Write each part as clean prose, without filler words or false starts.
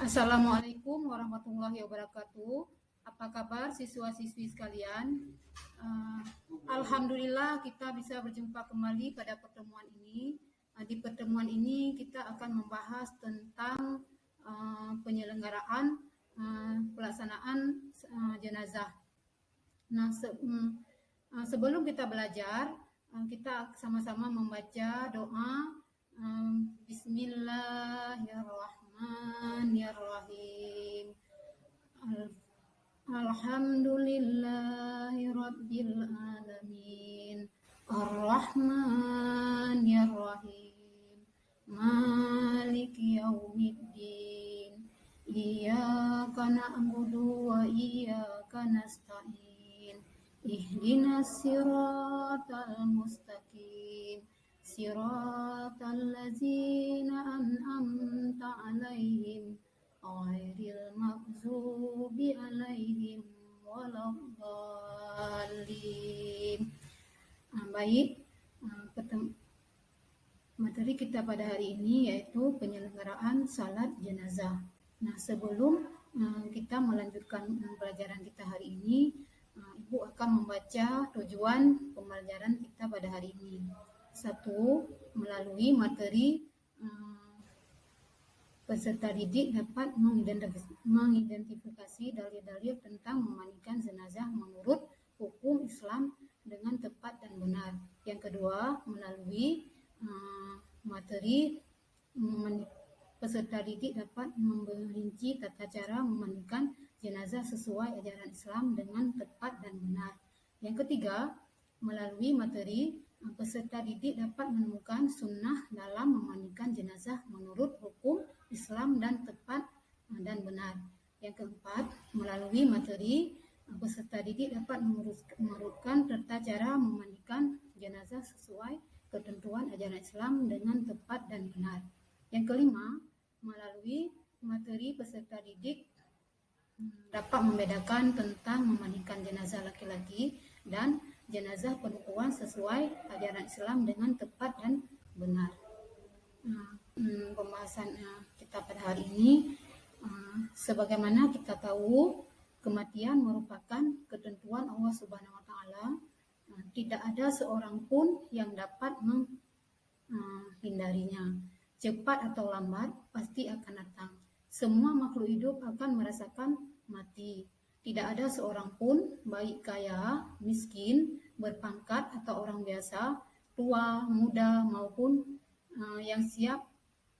Assalamualaikum warahmatullahi wabarakatuh. Apa kabar siswa-siswi sekalian? Alhamdulillah kita bisa berjumpa kembali pada pertemuan ini. Di pertemuan ini kita akan membahas tentang penyelenggaraan pelaksanaan jenazah. Nah, sebelum kita belajar, kita sama-sama membaca doa. Bismillahirrahmanirrahim. Alhamdulillahi rabbil alamin. Ar-Rahmanir-Rahim. Maliki yaumiddin. Iyyaka na'budu wa iyyaka nasta'in. Ihdinas siratal mustaqim. Siratal ladzina an'amta 'alaihim ghairil maghdubi 'alaihim waladdallin. Baik, materi kita pada hari ini yaitu penyelenggaraan salat jenazah. Nah, sebelum kita melanjutkan pelajaran kita hari ini, Ibu akan membaca tujuan pembelajaran kita pada hari ini. 1. Melalui materi peserta didik dapat mengidentifikasi dalil-dalil tentang memandikan jenazah menurut hukum Islam dengan tepat dan benar. Yang kedua, melalui materi peserta didik dapat memperinci tata cara memandikan jenazah sesuai ajaran Islam dengan tepat dan benar. Yang ketiga, melalui materi peserta didik dapat menemukan sunnah dalam memandikan jenazah menurut hukum Islam dan tepat dan benar. Yang keempat, melalui materi peserta didik dapat mengurutkan tata cara memandikan jenazah sesuai ketentuan ajaran Islam dengan tepat dan benar. Yang kelima, melalui materi peserta didik dapat membedakan tentang memandikan jenazah laki-laki dan jenazah perempuan sesuai ajaran Islam dengan tepat dan benar. Pembahasan kita pada hari ini, sebagaimana kita tahu, kematian merupakan ketentuan Allah Subhanahu wa Ta'ala. Tidak ada seorang pun yang dapat menghindarinya. Cepat atau lambat pasti akan datang. Semua makhluk hidup akan merasakan mati. Tidak ada seorang pun, baik kaya, miskin, berpangkat atau orang biasa, tua, muda maupun yang siap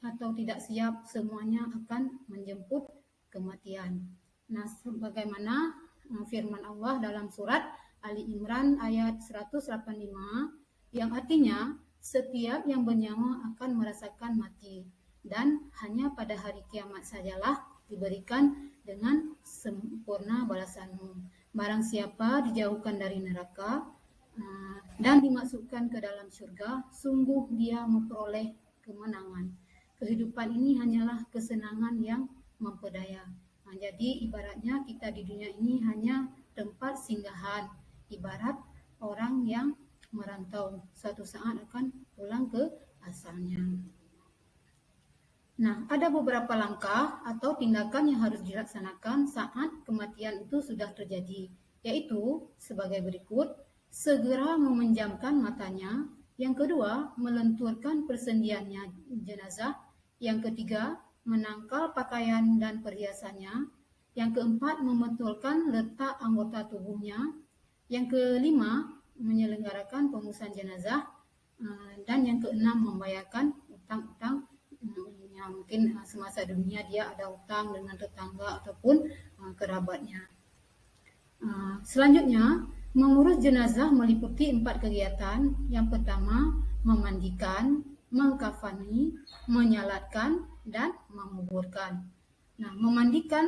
atau tidak siap, semuanya akan menjemput kematian. Nah, sebagaimana firman Allah dalam surat Ali Imran ayat 185 yang artinya setiap yang bernyawa akan merasakan mati dan hanya pada hari kiamat sajalah diberikan dengan sempurna balasanmu. Barang siapa dijauhkan dari neraka dan dimasukkan ke dalam surga, sungguh dia memperoleh kemenangan. Kehidupan ini hanyalah kesenangan yang memperdaya. Jadi ibaratnya kita di dunia ini hanya tempat singgahan, ibarat orang yang merantau, suatu saat akan pulang ke asalnya. Nah, ada beberapa langkah atau tindakan yang harus dilaksanakan saat kematian itu sudah terjadi, yaitu sebagai berikut: segera memejamkan matanya. Yang kedua, melenturkan persendiannya jenazah. Yang ketiga, menangkal pakaian dan perhiasannya. Yang keempat, membetulkan letak anggota tubuhnya. Yang kelima, menyelenggarakan pengurusan jenazah. Dan yang keenam, membayarkan utang-utang yang mungkin semasa dunia dia ada utang dengan tetangga ataupun kerabatnya. Selanjutnya, mengurus jenazah meliputi 4 kegiatan. Yang pertama, memandikan, mengkafani, menyalatkan, dan menguburkan. Nah, memandikan,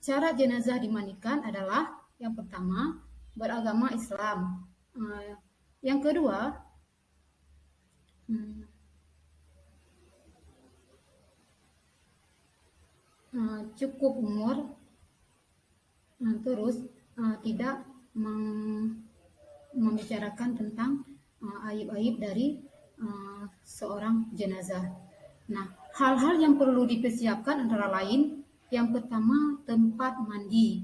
cara jenazah dimandikan adalah yang pertama, beragama Islam. Yang kedua, cukup umur, terus tidak membicarakan tentang aib-aib dari seorang jenazah. Nah, Hal-hal yang perlu dipersiapkan antara lain, yang pertama tempat mandi.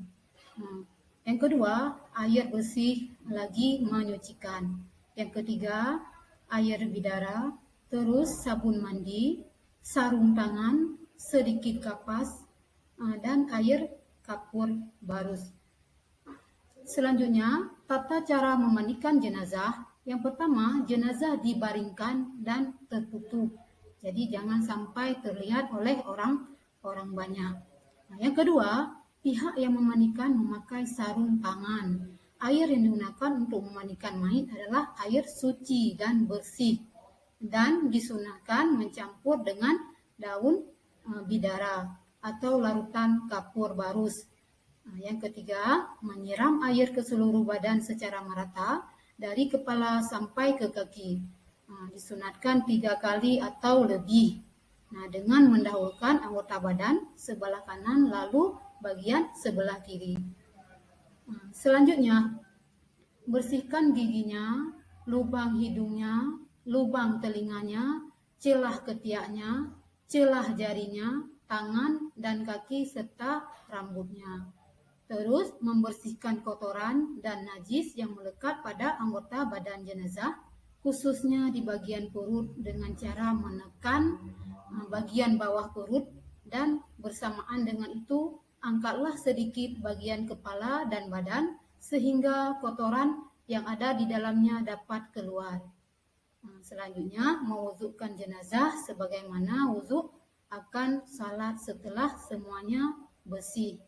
Yang kedua, air bersih lagi menyucikan. Yang ketiga, air bidara, terus sabun mandi, sarung tangan, sedikit kapas, dan air kapur barus. Selanjutnya, tata cara memandikan jenazah. Yang pertama, jenazah dibaringkan dan tertutup. Jadi jangan sampai terlihat oleh orang banyak. Nah, yang kedua, pihak yang memandikan memakai sarung tangan. Air yang digunakan untuk memandikan mayit adalah air suci dan bersih dan disunahkan mencampur dengan daun bidara atau larutan kapur barus. Yang ketiga, menyiram air ke seluruh badan secara merata dari kepala sampai ke kaki. Disunatkan 3 kali atau lebih. Dengan mendahulukan anggota badan sebelah kanan lalu bagian sebelah kiri. Selanjutnya, bersihkan giginya, lubang hidungnya, lubang telinganya, celah ketiaknya, celah jarinya, tangan dan kaki serta rambutnya. Terus membersihkan kotoran dan najis yang melekat pada anggota badan jenazah, khususnya di bagian perut dengan cara menekan bagian bawah perut dan bersamaan dengan itu angkatlah sedikit bagian kepala dan badan sehingga kotoran yang ada di dalamnya dapat keluar. Selanjutnya, mewudukkan jenazah sebagaimana wuduk akan salat setelah semuanya bersih.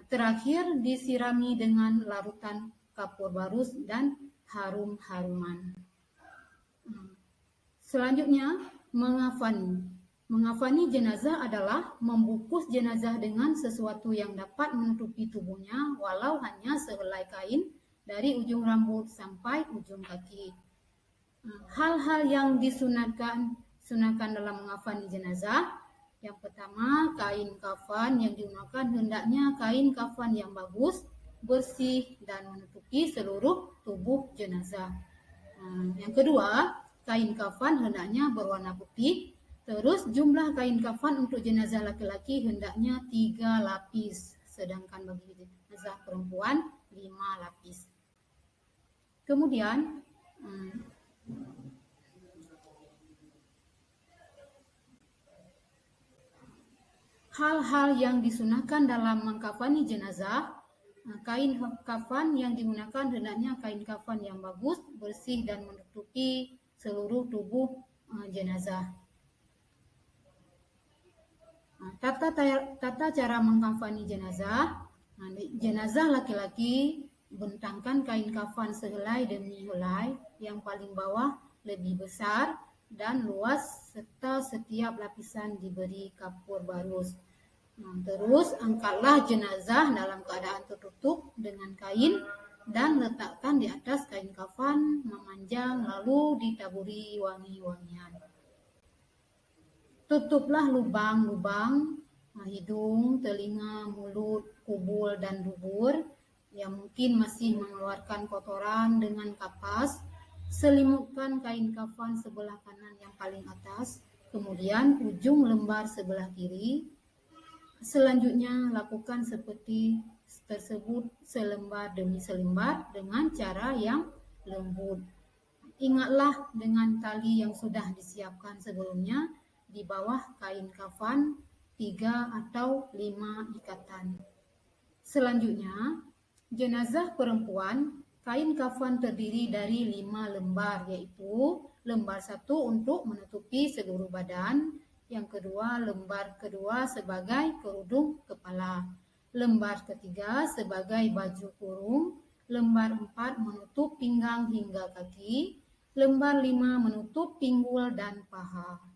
Terakhir, disirami dengan larutan kapur barus dan harum-haruman. Selanjutnya, mengafani. Mengafani jenazah adalah membungkus jenazah dengan sesuatu yang dapat menutupi tubuhnya walau hanya sehelai kain dari ujung rambut sampai ujung kaki. Hal-hal yang disunatkan dalam mengafani jenazah. Yang pertama, kain kafan yang digunakan hendaknya kain kafan yang bagus, bersih, dan menutupi seluruh tubuh jenazah. Yang kedua, kain kafan hendaknya berwarna putih. Terus jumlah kain kafan untuk jenazah laki-laki hendaknya 3 lapis, sedangkan bagi jenazah perempuan 5 lapis. Kemudian, hal-hal yang disunahkan dalam mengkafani jenazah. Kain kafan yang digunakan hendaknya kain kafan yang bagus, bersih, dan menutupi seluruh tubuh jenazah. Tata cara mengkafani jenazah. Jenazah laki-laki bentangkan kain kafan sehelai demi helai, yang paling bawah lebih besar dan luas serta setiap lapisan diberi kapur barus. Terus angkatlah jenazah dalam keadaan tertutup dengan kain dan letakkan di atas kain kafan memanjang lalu ditaburi wangi-wangian. Tutuplah lubang-lubang hidung, telinga, mulut, kubul, dan dubur yang mungkin masih mengeluarkan kotoran dengan kapas. Selimutkan kain kafan sebelah kanan yang paling atas, kemudian ujung lembar sebelah kiri. Selanjutnya, lakukan seperti tersebut selembar demi selembar dengan cara yang lembut. Ingatlah dengan tali yang sudah disiapkan sebelumnya di bawah kain kafan 3 atau 5 ikatan. Selanjutnya, jenazah perempuan, kain kafan terdiri dari 5 lembar, yaitu lembar 1 untuk menutupi seluruh badan, yang kedua lembar kedua sebagai kerudung kepala, lembar ketiga sebagai baju kurung, lembar 4 menutup pinggang hingga kaki, lembar 5 menutup pinggul dan paha.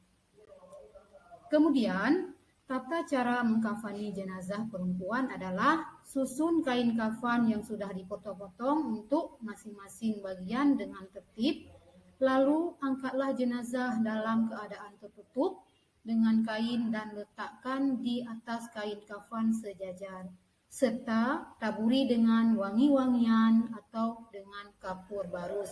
Kemudian, tata cara mengkafani jenazah perempuan adalah susun kain kafan yang sudah dipotong-potong untuk masing-masing bagian dengan tertib, lalu angkatlah jenazah dalam keadaan tertutup dengan kain dan letakkan di atas kain kafan sejajar, serta taburi dengan wangi-wangian atau dengan kapur barus.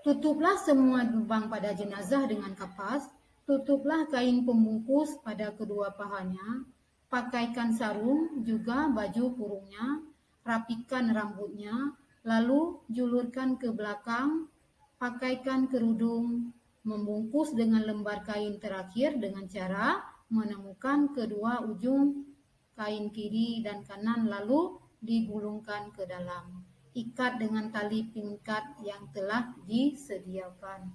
Tutuplah semua lubang pada jenazah dengan kapas, Tutuplah kain pembungkus pada kedua pahanya, pakaikan sarung juga baju kurungnya, rapikan rambutnya, lalu julurkan ke belakang, pakaikan kerudung, membungkus dengan lembar kain terakhir dengan cara menemukan kedua ujung kain kiri dan kanan lalu digulungkan ke dalam. Ikat dengan tali pengikat yang telah disediakan.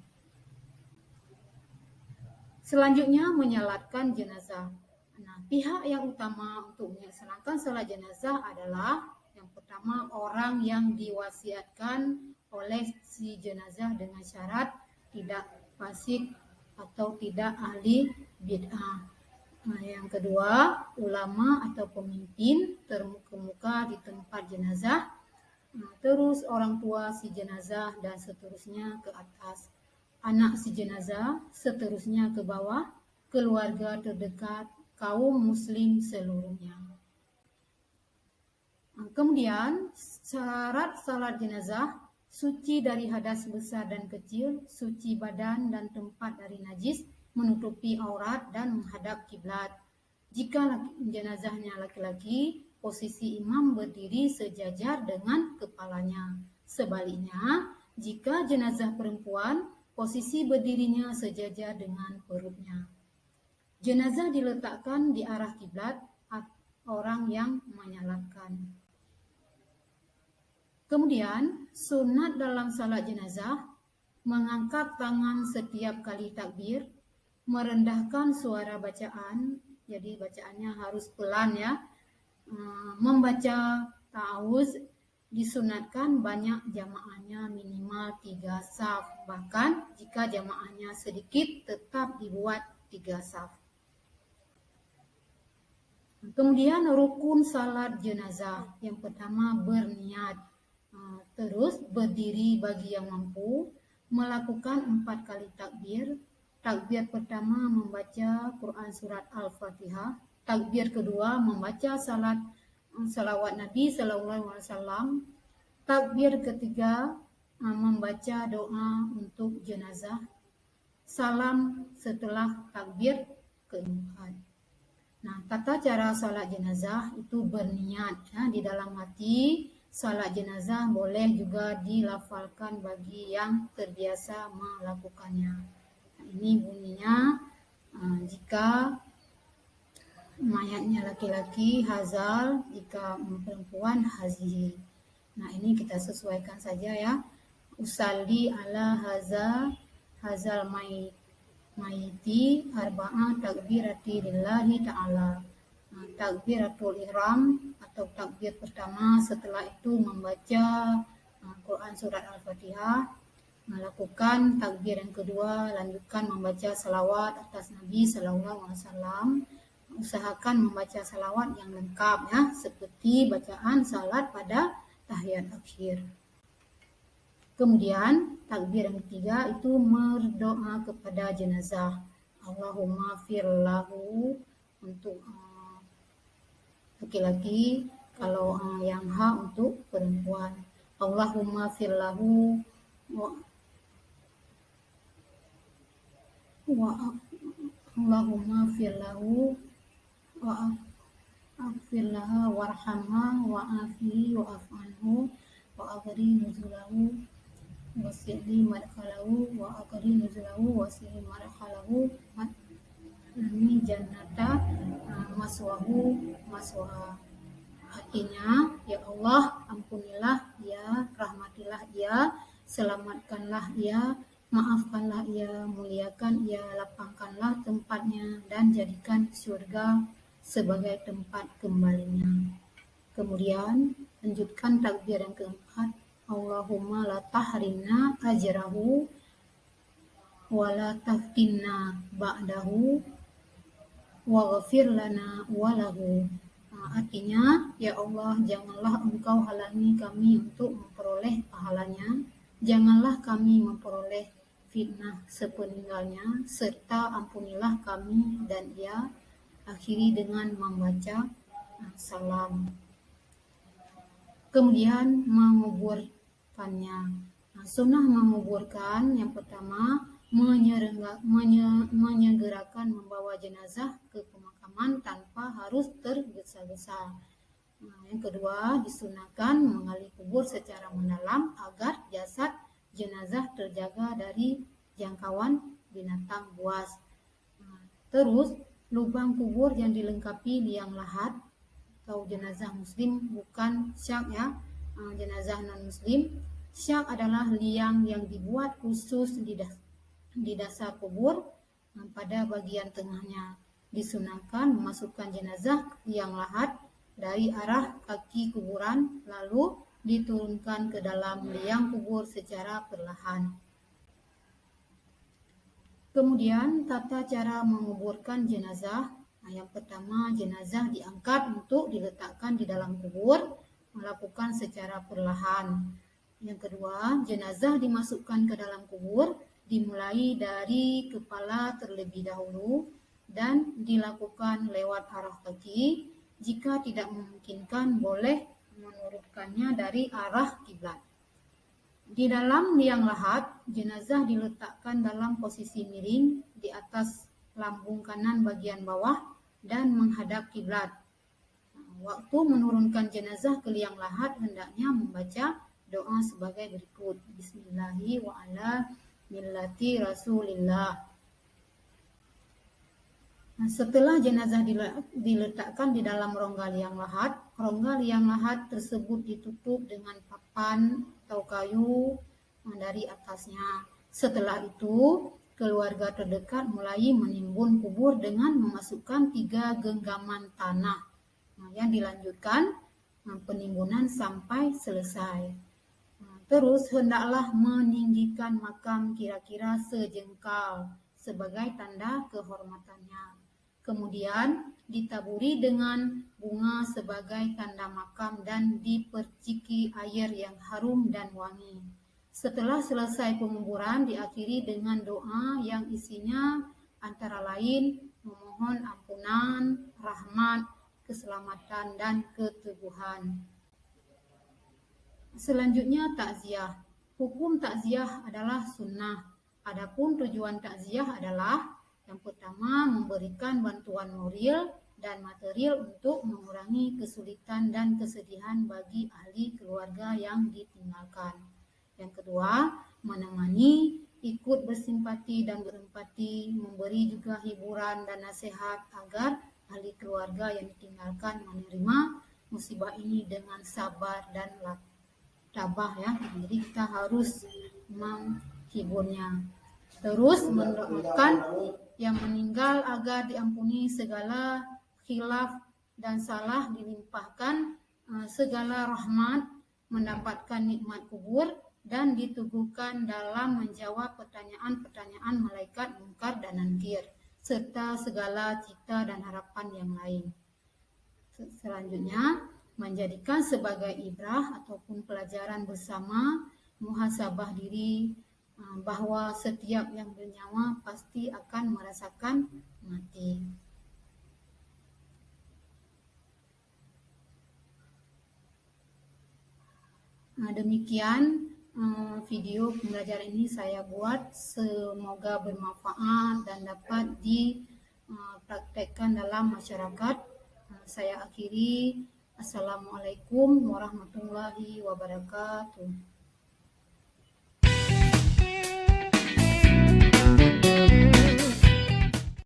Selanjutnya menyalatkan jenazah. Nah, pihak yang utama untuk melaksanakan salat jenazah adalah yang pertama orang yang diwasiatkan oleh si jenazah dengan syarat tidak fasik atau tidak ahli bid'ah. Nah, yang kedua, ulama atau pemimpin terkemuka di tempat jenazah. Nah, terus orang tua si jenazah dan seterusnya ke atas. Anak si jenazah, seterusnya ke bawah, keluarga terdekat, kaum muslim seluruhnya. Kemudian, syarat salat jenazah, suci dari hadas besar dan kecil, suci badan dan tempat dari najis, menutupi aurat dan menghadap kiblat. Jika jenazahnya laki-laki, posisi imam berdiri sejajar dengan kepalanya. Sebaliknya, jika jenazah perempuan, posisi berdirinya sejajar dengan perutnya. Jenazah diletakkan di arah kiblat orang yang menyalatkan. Kemudian, sunat dalam salat jenazah, mengangkat tangan setiap kali takbir, merendahkan suara bacaan, jadi bacaannya harus pelan ya, membaca ta'awuz, disunatkan banyak jamaahnya minimal 3 saf, bahkan jika jamaahnya sedikit tetap dibuat 3 saf. Kemudian rukun salat jenazah, yang pertama berniat, terus berdiri bagi yang mampu, melakukan 4 kali takbir. Takbir pertama membaca Quran surat Al-Fatihah, takbir kedua membaca salawat Nabi SAW, takbir ketiga membaca doa untuk jenazah, salam setelah takbir keempat. Nah, tata cara salat jenazah itu berniat ya, di dalam hati. Salat jenazah boleh juga dilafalkan bagi yang terbiasa melakukannya. Nah, ini bunyinya jika mayatnya laki-laki hazal, jika perempuan hazihi. Nah, ini kita sesuaikan saja ya. Usalli ala hazal maiti arba'a takbirati lillahi ta'ala. Nah, takbiratul ihram atau takbir pertama, setelah itu membaca Quran surat Al-Fatihah, melakukan takbir yang kedua, lanjutkan membaca salawat atas Nabi SAW. Usahakan membaca salawat yang lengkap ya, seperti bacaan salat pada tahiyat akhir. Kemudian takbir yang ketiga itu berdoa kepada jenazah. Allahumma firlahu untuk laki-laki, kalau yang ha untuk perempuan. Allahumma firlahu Allahumma firlahu wa afirlaha warhamha wa afihi wa af'anhu wa aghri nuzulahu wasi'li madkhalahu wa aghri nuzulahu wasi'li madkhalahu ini jannata maswaha. Artinya, ya Allah, ampunilah ia, rahmatilah ia, selamatkanlah ia, maafkanlah ia, muliakan ia, lapangkanlah tempatnya, dan jadikan surga sebagai tempat kembalinya. Kemudian, lanjutkan takbir yang keempat, Allahumma la tahrimna ajrahu wa la taftinna ba'dahu waghfir lana walahu. Artinya, ya Allah, janganlah engkau halangi kami untuk memperoleh pahalanya, janganlah kami memperoleh fitnah sepeninggalnya, serta ampunilah kami dan ia. Akhiri dengan membaca salam. Kemudian menguburkannya. Sunnah menguburkan yang pertama menyegerakan membawa jenazah ke pemakaman tanpa harus tergesa-gesa. Yang kedua, disunahkan menggali kubur secara mendalam agar jasad jenazah terjaga dari jangkauan binatang buas. Terus, lubang kubur yang dilengkapi liang lahat atau jenazah muslim, bukan syak ya, jenazah non-muslim. Syak adalah liang yang dibuat khusus di dasar kubur pada bagian tengahnya. Disunahkan memasukkan jenazah ke liang lahat dari arah kaki kuburan, lalu diturunkan ke dalam liang kubur secara perlahan. Kemudian tata cara menguburkan jenazah. Yang pertama, jenazah diangkat untuk diletakkan di dalam kubur, melakukan secara perlahan. Yang kedua, jenazah dimasukkan ke dalam kubur, dimulai dari kepala terlebih dahulu dan dilakukan lewat arah kaki. Jika tidak memungkinkan, boleh menurunkannya dari arah kiblat. Di dalam liang lahat, jenazah diletakkan dalam posisi miring di atas lambung kanan bagian bawah dan menghadap kiblat. Waktu menurunkan jenazah ke liang lahat hendaknya membaca doa sebagai berikut. Bismillahi wa ala millati Rasulillah. Setelah jenazah diletakkan di dalam rongga liang lahat tersebut ditutup dengan papan atau kayu dari atasnya. Setelah itu, keluarga terdekat mulai menimbun kubur dengan memasukkan 3 genggaman tanah. Yang dilanjutkan penimbunan sampai selesai. Terus hendaklah meninggikan makam kira-kira sejengkal sebagai tanda kehormatannya. Kemudian ditaburi dengan bunga sebagai tanda makam dan diperciki air yang harum dan wangi. Setelah selesai penguburan diakhiri dengan doa yang isinya antara lain memohon ampunan, rahmat, keselamatan, dan keteguhan. Selanjutnya takziah. Hukum takziah adalah sunnah. Adapun tujuan takziah adalah yang pertama, memberikan bantuan moral dan material untuk mengurangi kesulitan dan kesedihan bagi ahli keluarga yang ditinggalkan. Yang kedua, menemani, ikut bersimpati dan berempati, memberi juga hiburan dan nasihat agar ahli keluarga yang ditinggalkan menerima musibah ini dengan sabar dan tabah ya. Jadi kita harus menghiburnya. Terus mendoakan yang meninggal agar diampuni segala khilaf dan salah, dilimpahkan segala rahmat, mendapatkan nikmat kubur, dan diteguhkan dalam menjawab pertanyaan-pertanyaan malaikat mungkar dan nakir, serta segala cita dan harapan yang lain. Selanjutnya, menjadikan sebagai ibrah ataupun pelajaran bersama, muhasabah diri, bahwa setiap yang bernyawa pasti akan merasakan mati. Demikian video pembelajaran ini saya buat, semoga bermanfaat dan dapat dipraktekkan dalam masyarakat. Saya akhiri. Assalamualaikum warahmatullahi wabarakatuh.